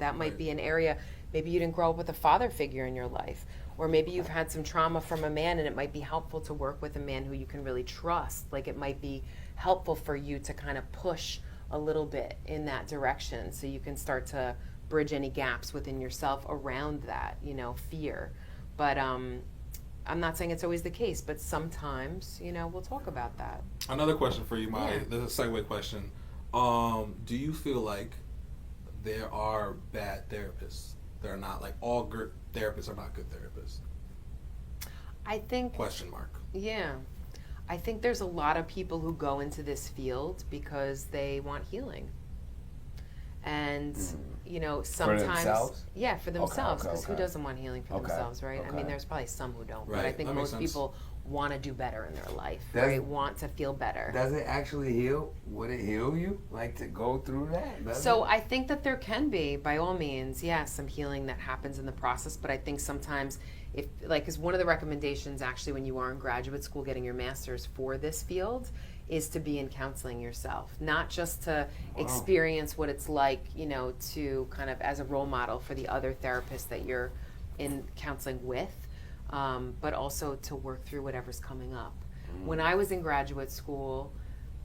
That might be an area, maybe you didn't grow up with a father figure in your life, or maybe you've had some trauma from a man, and it might be helpful to work with a man who you can really trust. Like, it might be helpful for you to kind of push a little bit in that direction so you can start to bridge any gaps within yourself around that, fear. But I'm not saying it's always the case, but sometimes, we'll talk about that. Another question for you, Molly. This is a segue question. Do you feel like there are bad therapists? They're not, like, all good therapists are not good therapists? I think... Question mark. Yeah. I think there's a lot of people who go into this field because they want healing. And, sometimes... For themselves? Yeah, for themselves. Because who doesn't want healing for themselves, right? Okay. I mean, there's probably some who don't. Right. But I think That makes most sense. people want to do better in their life, right? Want to feel better. Does it actually heal? Would it heal you, like, to go through that? So I think that there can be, by all means, some healing that happens in the process. But I think sometimes, because one of the recommendations actually when you are in graduate school getting your master's for this field is to be in counseling yourself, not just to experience what it's like, to kind of as a role model for the other therapists that you're in counseling with, but also to work through whatever's coming up. When I was in graduate school,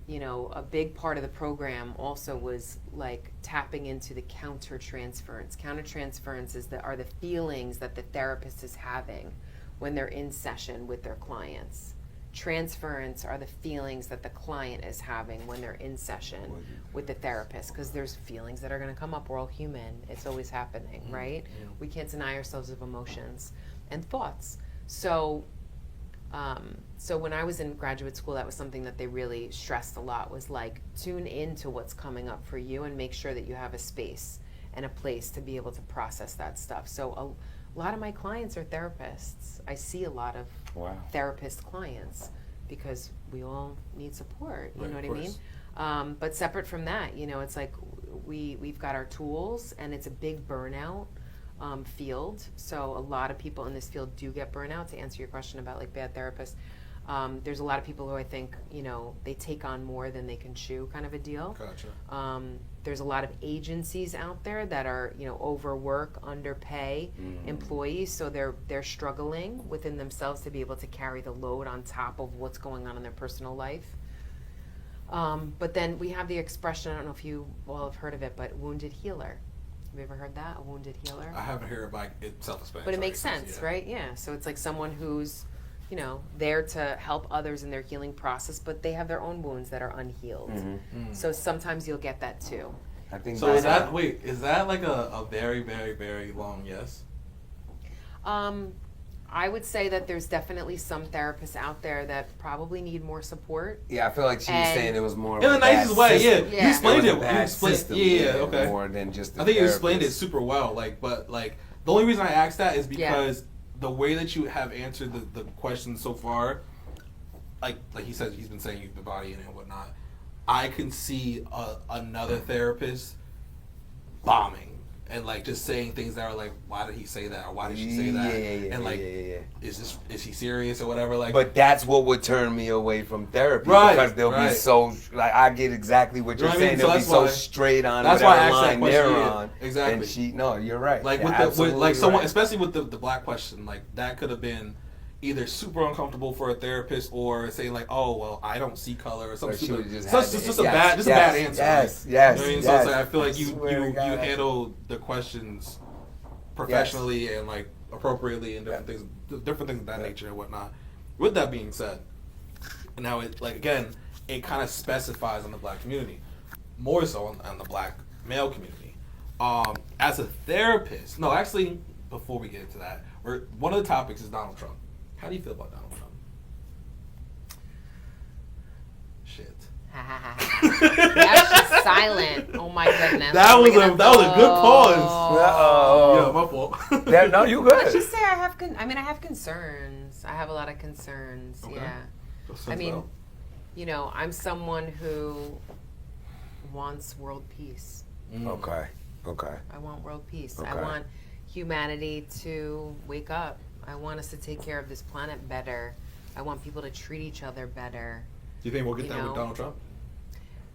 a big part of the program also was like tapping into the countertransference. Countertransference are the feelings that the therapist is having when they're in session with their clients. Transference are the feelings that the client is having when they're in session with the therapist, because there's feelings that are going to come up. We're all human. It's always happening, right? We can't deny ourselves of emotions and thoughts. So when I was in graduate school, that was something that they really stressed a lot, was like, tune into what's coming up for you and make sure that you have a space and a place to be able to process that stuff. So a lot of my clients are therapists. I see a lot of therapist clients because we all need support, you know what I mean? But separate from that, it's like we've got our tools, and it's a big burnout field. So a lot of people in this field do get burnout. To answer your question about like bad therapists, there's a lot of people who I think, they take on more than they can chew, kind of a deal. Gotcha. There's a lot of agencies out there that are, overwork, underpay employees, so they're struggling within themselves to be able to carry the load on top of what's going on in their personal life. But then we have the expression, I don't know if you all have heard of it, but wounded healer. Have you ever heard that? A wounded healer? I haven't heard about it self-explanatory. But it makes sense, right? Yeah. So it's like someone who's, there to help others in their healing process, but they have their own wounds that are unhealed. So sometimes you'll get that too. I think so. Is that like a very, very, very long yes? I would say that there's definitely some therapists out there that probably need more support. Yeah, I feel like she was saying it was more in the nicest way. System. Yeah, you explained it. Okay. More than just. I think you explained it super well. But the only reason I asked that is because the way that you have answered the questions so far, like he said, he's been saying you've been bodying and whatnot. I can see another therapist bombing. And like just saying things that are like, why did he say that, or why did she say that? Is he serious or whatever? Like, but that's what would turn me away from therapy, right? Because they'll be so like, I get exactly what you're saying. They'll be so straight on whatever line they're on. Exactly. And you're right. Like with someone, especially with the black question, like that could have been either super uncomfortable for a therapist, or saying like, "Oh, well, I don't see color," or something stupid. Just a bad answer. Yes. You know what I mean? So it's like, I feel like you handle the questions professionally and like appropriately and different things of that nature and whatnot. With that being said, now it kind of specifies on the black community, more so on the black male community. As a therapist, before we get into that, one of the topics is Donald Trump. How do you feel about Donald Trump? Shit. Now she's silent. Oh my goodness. That was a good pause. Yeah, my fault. No, you good. Let's just say I have concerns. I have a lot of concerns. Okay. Yeah. I mean, I'm someone who wants world peace. Okay. I want world peace. Okay. I want humanity to wake up. I want us to take care of this planet better. I want people to treat each other better. Do you think we'll get that with Donald Trump?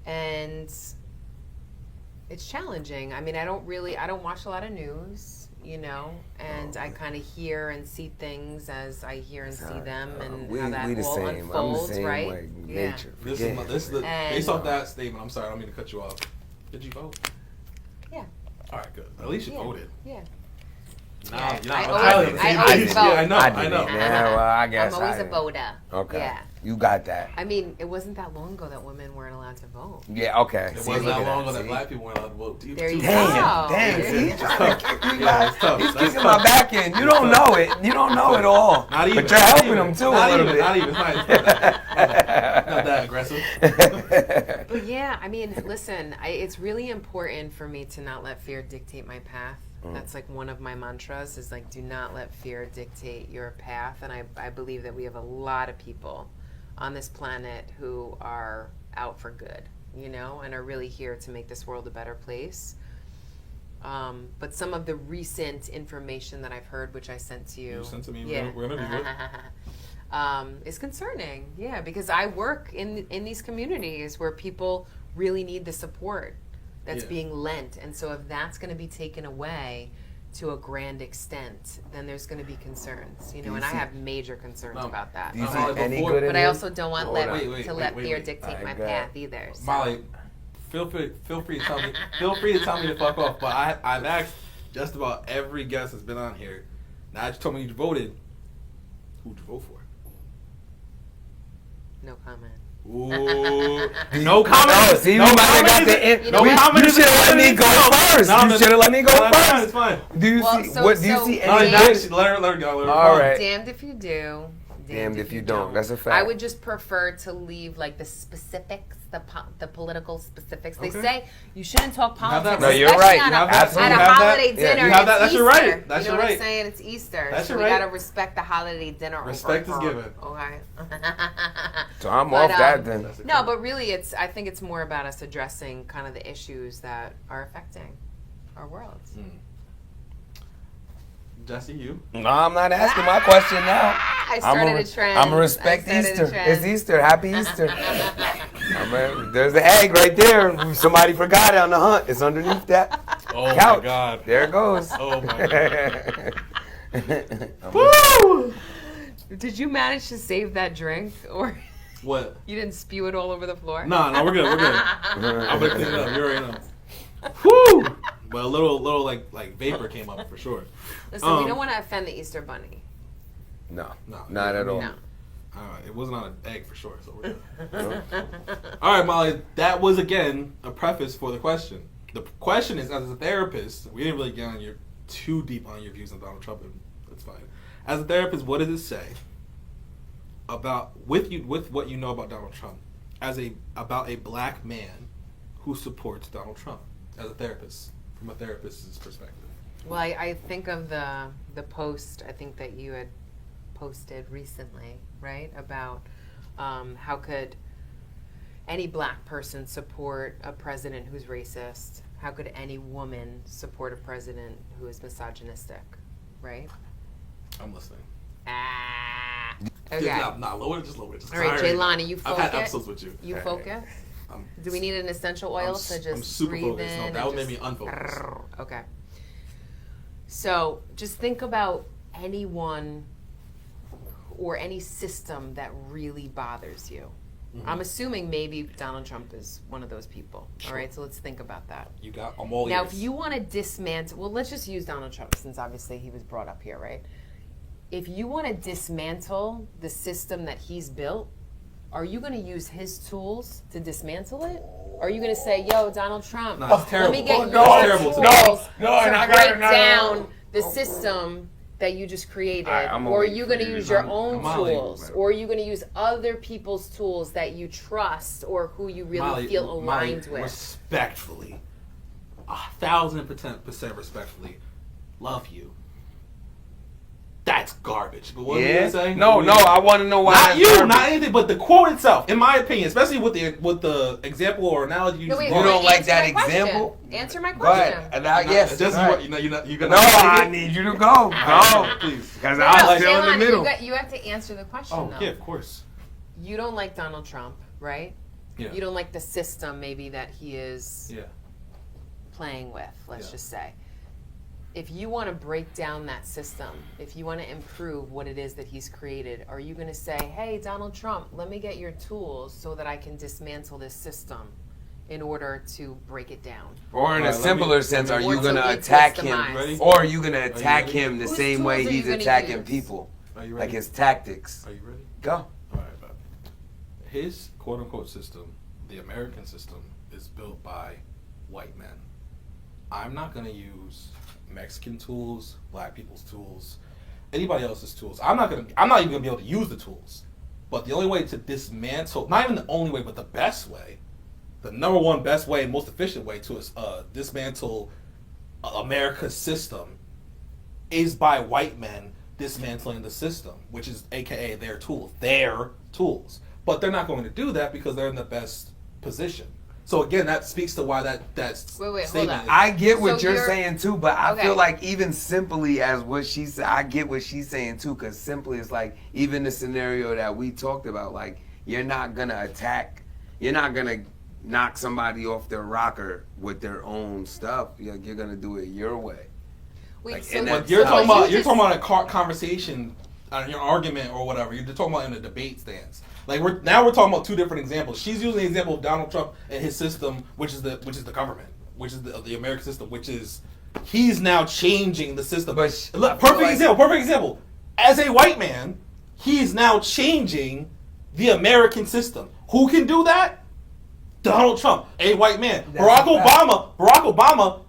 And It's challenging. I mean, I don't watch a lot of news, you know, and I kind of hear and see things as I hear and see them, and how that all unfolds, right? Way, nature. This is the based off that statement. I'm sorry, I don't mean to cut you off. Did you vote? Yeah. All right, good. At least you voted. Yeah. Nah, I always vote. Yeah, I know. Yeah, well, I guess I'm always a voter. Okay. Yeah. You got that. I mean, it wasn't that long ago that women weren't allowed to vote. Yeah, okay. It wasn't that long ago that black people weren't allowed to vote. There you go. Damn. He's trying to kick me back. He's kicking my tough. back in. You don't know it. You don't know it all. Not even. But you're helping him too a little bit. Not even. Not that aggressive. But yeah, I mean, listen, it's really important for me to not let fear dictate my path. That's like one of my mantras is like, do not let fear dictate your path. And I believe that we have a lot of people on this planet who are out for good, you know, and are really here to make this world a better place. But some of the recent information that I've heard, which I sent to you. You sent to me. Yeah. We're going to do it. Is concerning. Yeah, because I work in these communities where people really need the support that's being lent. And so if that's going to be taken away to a grand extent, then there's going to be concerns, you know, and I have major concerns about that. Do you see any good in But I also don't want let fear wait. dictate my path either. So. Molly, feel free to tell me. Feel free to tell me to fuck off. But I've asked just about every guest that's been on here. Now you told me you voted. Who'd you vote for? No comment. Ooh, no comment. No, see, no you might have got comment. the You comment. You should have let me go first. You should have let me go first. It's fine. Do you see any Let her go. All right. Damned if you do. Damned if you don't. That's a fact. I would just prefer to leave like the specifics, the political specifics. They say you shouldn't talk politics. No, you're right. At a holiday dinner. You have that. It's That's your Easter. right. That's you know your what right. I'm saying? It's Easter. That's so your we right. gotta respect the holiday dinner. Respect is given. Okay. So I'm off that then. No, but really, I think it's more about us addressing kind of the issues that are affecting our world. Jesse, you? No, I'm not asking my question now. I started a trend. I'm gonna respect Easter. It's Easter. Happy Easter. There's the egg right there. Somebody forgot it on the hunt. It's underneath that couch. My God. There it goes. Oh my God. Woo! Did you manage to save that drink, or What? you didn't spew it all over the floor? No, we're good. I'm gonna clean it up. You already know. Woo! But a little like vapor came up for sure. Listen, we don't want to offend the Easter Bunny. No, not at all. No. It wasn't on an egg for sure, so we're good. All right, Molly, that was again a preface for the question. The question is, as a therapist, we didn't really get on too deep on your views on Donald Trump, and that's fine. As a therapist, what does it say about with what you know about Donald Trump about a black man who supports Donald Trump as a therapist, from a therapist's perspective? Well, I think of the post I think that you had posted recently, right? About how could any black person support a president who's racist? How could any woman support a president who is misogynistic, right? I'm listening. Okay. Not lower, just lower. Just all right, Jalani, you focus. I've had episodes with you. You focus? Do we need an essential oil to just I'm super breathe focused. in? No, that would make me unfocused. Okay. So just think about anyone or any system that really bothers you. Mm-hmm. I'm assuming maybe Donald Trump is one of those people. Sure. All right, so let's think about that. I'm all now, ears. if you want to dismantle, well, let's just use Donald Trump since obviously he was brought up here, right? If you want to dismantle the system that he's built, are you going to use his tools to dismantle it? Or are you going to say, yo, Donald Trump, no, it's terrible. let me get your tools terrible. to break down the system that you just created? Or are you going to use your own tools? Or are you going to use other people's tools that you trust or who you really feel aligned with? Respectfully, 1,000% respectfully, love you. That's garbage. But what are you gonna say? No, I want to know why. Not you, not anything, but the quote itself. In my opinion, especially with the example or analogy you just brought. You don't like that example? Answer my question. Yes. Just right. you're gonna. No, I need you to go. Go, please. Because I'm still in the middle. You have to answer the question. Oh, though. yeah, of course. You don't like Donald Trump, right? Yeah. You don't like the system, maybe that he is. Yeah. playing with, let's just say. If you want to break down that system, if you want to improve what it is that he's created, are you going to say, hey, Donald Trump, let me get your tools so that I can dismantle this system in order to break it down? Or in a simpler sense, are you going to attack him? Or are you going to attack him the same way he's attacking people? Are you ready? Like his tactics. Are you ready? Go. All right, bud. His quote-unquote system, the American system, is built by white men. I'm not going to use Mexican tools, black people's tools, anybody else's tools. I'm not even gonna be able to use the tools. But the only way to dismantle, not even the only way, but the best way, the number one best way and most efficient way to dismantle America's system is by white men dismantling the system, which is AKA their tools. But they're not going to do that because they're in the best position. So again, that speaks to why that's wait, statement. hold on. I get what you're saying too, but I Okay. feel like even simply as what she said, I get what she's saying too, because simply it's like even the scenario that we talked about, like you're not gonna knock somebody off their rocker with their own stuff. You're gonna do it your way. Wait, Like, so and But that's you're how- talking about a conversation, your argument or whatever. You're talking about in a debate stance. Like we're talking about two different examples. She's using the example of Donald Trump and his system, which is the government, which is the American system, which is he's now changing the system. But Look, perfect example. As a white man, he's now changing the American system. Who can do that? Donald Trump, a white man. Barack Obama,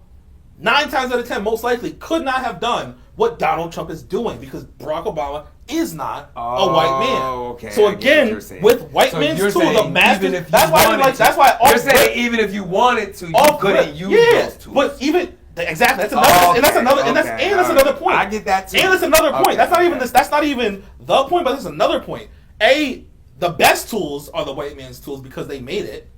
9 times out of 10, most likely could not have done what Donald Trump is doing because Barack Obama is not a white man. Okay, so I get again, what you're saying. with white So men's you're tools, saying the master. even if you That's why wanted to- That's why. You're saying even if you wanted to, you couldn't use those tools. But even exactly, that's another, and that's another point. I get that too. And that's another point. Okay, That's not even this. That's not even the point, but that's another point. The best tools are the white man's tools because they made it.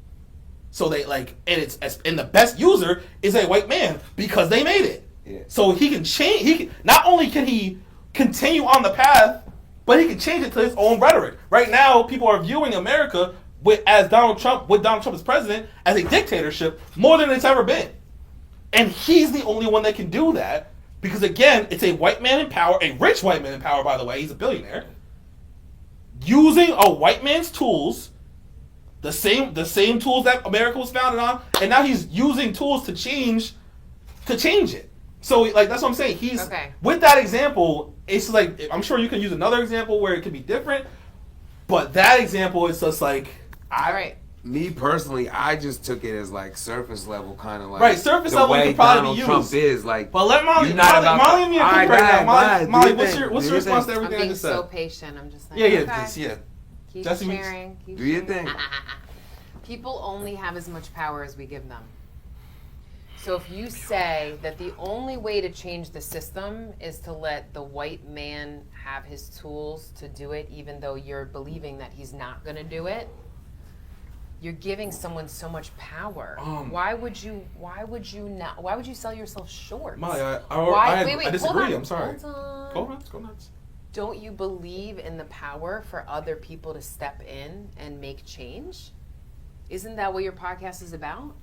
So they and the best user is a white man because they made it. Yeah. So he can change. Not only can he continue on the path, but he can change it to his own rhetoric. Right now, people are viewing America with Donald Trump as president, as a dictatorship more than it's ever been. And he's the only one that can do that because, again, it's a white man in power, a rich white man in power, by the way. He's a billionaire. Using a white man's tools, the same tools that America was founded on, and now he's using tools to change it. So, that's what I'm saying. He's with that example. It's like I'm sure you can use another example where it could be different, but that example is just like Me personally, I just took it as like surface level, kind of like surface the level way could probably Donald be Trump used. is like. But let Molly and me right now. Molly, what's your response to everything I just said? I'm being so patient. I'm just like keep Jesse sharing. Do your thing. People only have as much power as we give them. So if you say that the only way to change the system is to let the white man have his tools to do it, even though you're believing that he's not going to do it, you're giving someone so much power. Why would you sell yourself short? Molly, I disagree. I'm sorry. Hold on. Go nuts. Don't you believe in the power for other people to step in and make change? Isn't that what your podcast is about?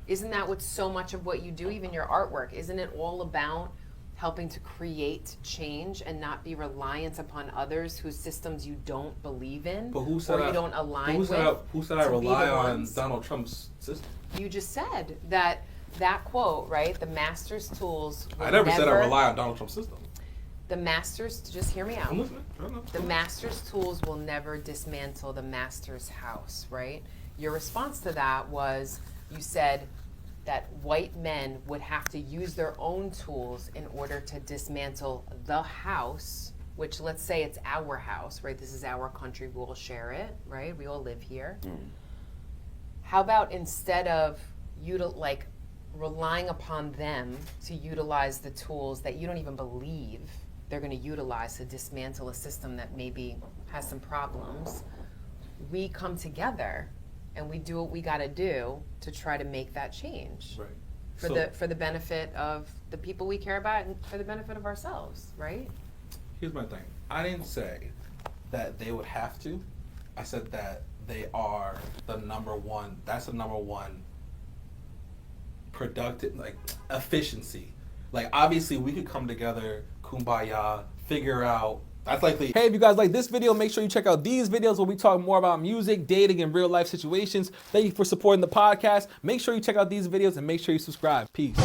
Isn't that what so much of what you do, even your artwork? Isn't it all about helping to create change and not be reliant upon others whose systems you don't believe in but who said or you don't align with? Who said I rely on Donald Trump's system? You just said that quote, right? The master's tools will I never said I rely on Donald Trump's system. The master's, just hear me out. I'm listening. The master's tools will never dismantle the master's house, right? Your response to that was, you said that white men would have to use their own tools in order to dismantle the house, which let's say it's our house, right? This is our country, we all share it, right? We all live here. How about instead of relying upon them to utilize the tools that you don't even believe they're going to utilize to dismantle a system that maybe has some problems, we come together and we do what we got to do to try to make that change, right? For the benefit of the people we care about and for the benefit of ourselves, right? Here's my thing. I didn't say that they would have to. I said that they are the number one. That's the number one productive, like efficiency. Like obviously we could come together, kumbaya, figure out. That's likely. Hey, if you guys like this video, make sure you check out these videos where we talk more about music, dating, and real life situations. Thank you for supporting the podcast. Make sure you check out these videos and make sure you subscribe. Peace.